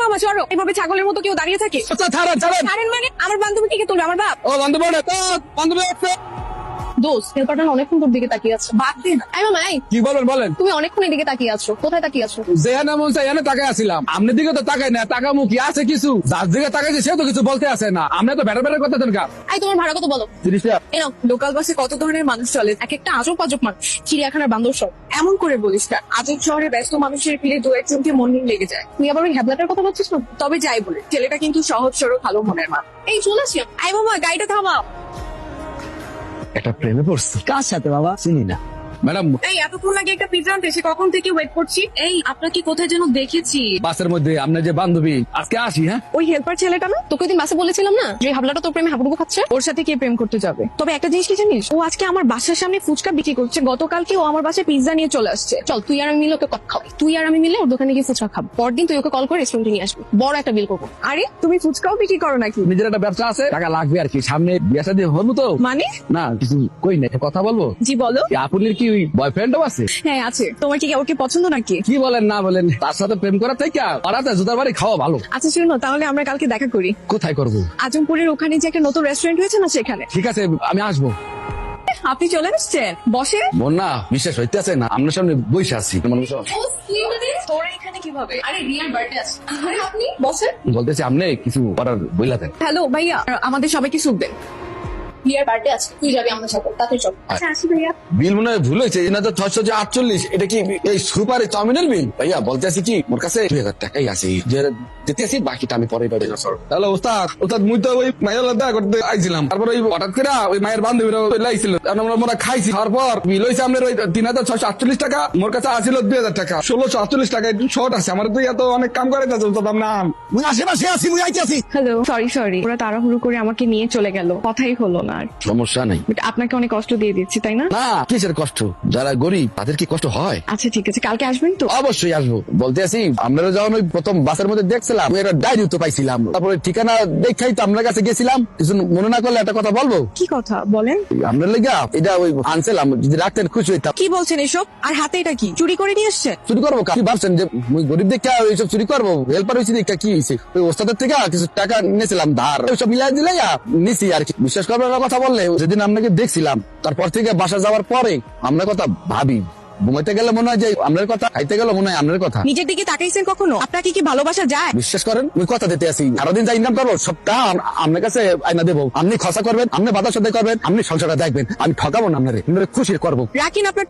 মামা সরো, এভাবে ছাগলের মতো কেউ দাঁড়িয়ে থাকে? আচ্ছা ছাড়েন ছাড়েন। ছাড়েন মানে? আমার বান্ধবী কে তুলবে? আমার বাপ? ও বান্ধব বান্ধবী আছে। দোস্ত, হেল্পারটা অনেকক্ষণ তোর দিকে তাকিয়ে আছে। বাদ দে না। এই মামা, এই কি বলেন বলেন। তুমি অনেকক্ষণ এদিকে তাকিয়ে আছো, কোথায় তাকিয়ে আছো? যেখানে মন চাই এখানে তাকাই আসছিলাম। আপনার দিকে তো তাকাই না, তাকামু কি আছে কিছু? যার দিকে তাকাইছে সে তো কিছু বলতে আসে না। আপনি তো বেটার বেটার কথা দেন কা। এই তোমার ভাড়া কত বলো? 30 টাকা। এনো, লোকাল বাসে কত ধরনের মানুষ চলে, এক একটা আজব আজব মানুষ, চিড়িয়াখানার বান্দর সব। এমন করে বলিস না, আজব শহরে ব্যস্ত মানুষের ভিড়ে দু একজনকে মন লেগে যায়। তুই আবার ওই হ্যাবলাটার কথা বলছিস না? তবে যাই বলে, ছেলেটা কিন্তু সহজ সরল ভালো মনের মা। এই চলে আসি। আই মামা, গাড়িটা থামাও। একটা প্রেমে পড়ছি। কার সাথে বাবা চিনি না। ম্যাডাম এই এতক্ষণ লাগে একটা পিজ্জা আনতে, সে কখন থেকে ওয়েট করছি। এই আপনাকে কোথায় যেন দেখেছি। বাসের মধ্যে আপনার যে বান্ধবী, আজকে আসি হ্যাঁ। ওই হেল্পার ছেলেটা না, তোকে দিন বাসে বলেছিলাম না যে হাবলাটা তোর প্রেমে হাবুডুবু খাচ্ছে? ওর সাথে কে প্রেম করতে যাবে? তবে একটা জিনিস কি জানিস, ও আজকে আমার বাসার সামনে ফুচকা বিক্রি করছে। গতকালকে ও আমার বাসায় পিজ্জা নিয়ে চলে আসছে। চল তুই আর আমি মিলে ওকে কথা খাওয়াই। তুই আর আমি মিলে ওর দোকানে গিয়ে ফুচকা খাবো। পরদিন তুই ওকে কল করে রেস্টুরেন্টে নিয়ে আসবি, বড় একটা বিল করবো। আরে তুমি ফুচকাও বিক্রি করো নাকি? নিজের একটা ব্যবসা আছে, টাকা লাগবে আর কি। সামনে বিয়ে শাদী হবো তো। মানে? না কিছু কই না, একটা কথা বলবো। জি বলো। কি আপনার কি বয়ফ্রেন্ডও আছে? হ্যাঁ আছে। তোমার কি ওকে পছন্দ নাকি? কি বলেন না বলেন, তার সাথে প্রেম করা থেকে পাড়াতে জুতার বাড়ি খাওয়া ভালো। আচ্ছা শুনো, তাহলে আমরা কালকে দেখা করি। কোথায় করবো? আজমপুরের ওখানে যে একটা নতুন রেস্টুরেন্ট হয়েছে না, সেখানে। ঠিক আছে আমি আসবো। আপনি চলে আসছেন, বসে। বোন না বিশ্বাস হইতে আছে না, আপনার সামনে বসে আছি। মনে করছো? তোরা এখানে কিভাবে? আরে রিয়ার বার্থডে আছে। আরে আপনি বসেন। বলতেছি আপনি কিছু করার বইলা দেন। হ্যালো ভাইয়া, আমাদের সবাইকে সুখ দেন। রিয়ার বার্থডে আছে, তুই যাবি আমাদের সাথে, তাতে চল। আচ্ছা আসি ভাইয়া। বিল মনে হয় ভুল হয়েছে, এটা তো 648। এটা কি এই সুপার চাউমিনের বিল? ভাইয়া বলতে আছি কি, মোর কাছে 2000 টাকাই আছে, যে দিতে আসি, বাকিটা আমি পরে পাবো। তাহলে ওস্তাদ ওস্তাদ মুই তো ওই মায়ের দেখা করতে আইছিলাম, তারপর ওই হঠাৎ করে ওই মায়ের বান্ধবীরা লাইছিল, আমরা খাইছি। তারপর বিল হয়েছে আপনার ওই 3648 টাকা। মোর কাছে আসছিল 2000 টাকা, 1648 টাকা একটু শর্ট আছে। আমার তো এত অনেক কাম করে যাচ্ছে ওস্তাদ। আমরা মুই আশেপাশে আছি, মুই আইতে আছি। হ্যালো, সরি ওরা তাড়াহুড়ো করে আমাকে নিয়ে চলে গেল, কথাই হলো না আর। সমস্যা নেই। But আপনাকে অনেক কষ্ট দিয়ে দিচ্ছি, তাই না? না কিসের কষ্ট, যারা গরিব তাদের কি কষ্ট হয়? আচ্ছা ঠিক আছে, কালকে আসবেন তো? অবশ্যই আসবো। বলতে আছি আমরা যখন ওই প্রথম বাসের মধ্যে দেখছিলাম, ওই একটা ডায়েরি তো পাইছিলাম, তারপরে ঠিকানা দেখাই তো আপনার কাছে গেছিলাম। কিছু মনে না করলে একটা কথা বলবো? কি কথা বলেন? আপনার লেগা এটা ওই আনছিলাম, যদি রাখতেন খুশি হইতাম। কি বলছেন এসব? আর হাতে এটা কি, চুরি করে নিয়ে এসছেন? চুরি করবো? কি ভাবছেন যে ওই গরিব দেখে এইসব চুরি করবো? হেল্পার হয়েছি দেখা কি হয়েছে, ওই ওস্তাদের থেকে কিছু টাকা নিয়েছিলাম ধার, ওইসব মিলাই দিলে নিছি আর কি। বিশ্বাস করবেন না কথা বললে, যেদিন আপনাকে দেখছিলাম তারপর থেকে বাসা যাওয়ার পরে আপনার কথা ভাবি। ঘুমাইতে গেলে মনে হয় যে আপনার কথা, খাইতে গেলে মনে হয় আপনার কথা। নিজের দিকে তাকাইছেন কখনো? আপনাকে কি ভালোবাসা যায়? বিশ্বাস করেন ওই কথা দিতে আসি, আরো দিন যা ইনকাম করবো সবটা আপনার কাছে আইনা দেবো। আপনি খরচা করবেন, আপনি বাধা সাথে করবেন, আপনি সংসারটা দেখবেন। আমি ঠকাবো না আপনারে, খুশি করবো। রাখিন আপনার